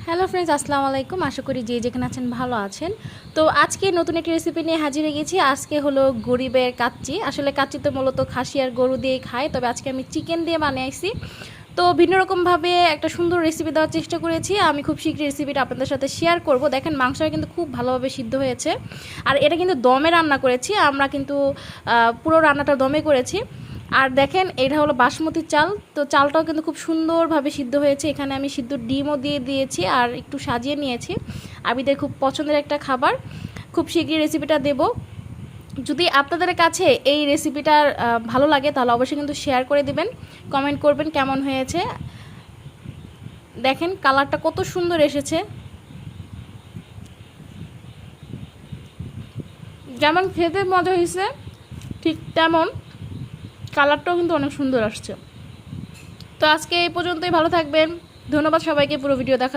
Hello friends, আসসালামু আলাইকুম। আশা করি যে যেখানে আছেন ভালো আছেন। তো আজকে নতুন একটি রেসিপি নিয়ে হাজির হয়ে গেছি। আজকে হলো গরিবের কাচ্চি। আসলে কাচ্চি তো মূলত খাসি আর গরু দিয়েই খায়, তবে আজকে আমি চিকেন দিয়ে বানিয়েছি। তো ভিন্ন রকমভাবে একটা সুন্দর রেসিপি দেওয়ার চেষ্টা করেছি। আমি খুব শীঘ্রই রেসিপিটা আপনাদের সাথে শেয়ার করব। দেখেন মাংসটা কিন্তু খুব ভালোভাবে সিদ্ধ হয়েছে, আর এটা কিন্তু দমে রান্না করেছি আমরা, কিন্তু পুরো রান্নাটা দমে করেছি। আর দেখেন এটা হলো বাসমতি চাল, তো চালটাও কিন্তু খুব সুন্দরভাবে সিদ্ধ হয়েছে। এখানে আমি সিদ্ধ ডিমও দিয়ে দিয়েছি আর একটু সাজিয়ে নিয়েছি। আবিদের খুব পছন্দের একটা খাবার। খুব শীঘ্রই রেসিপিটা দেব। যদি আপনাদের কাছে এই রেসিপিটার ভালো লাগে তাহলে অবশ্যই কিন্তু শেয়ার করে দিবেন, কমেন্ট করবেন কেমন হয়েছে। দেখেন কালারটা কত সুন্দর এসেছে, যেমন খেতে মজা হয়েছে ঠিক তেমন কালারটাও কিন্তু অনেক সুন্দর আসছে। তো আজকে এই পর্যন্তই, ভালো থাকবেন। ধন্যবাদ সবাইকে পুরো ভিডিও দেখা।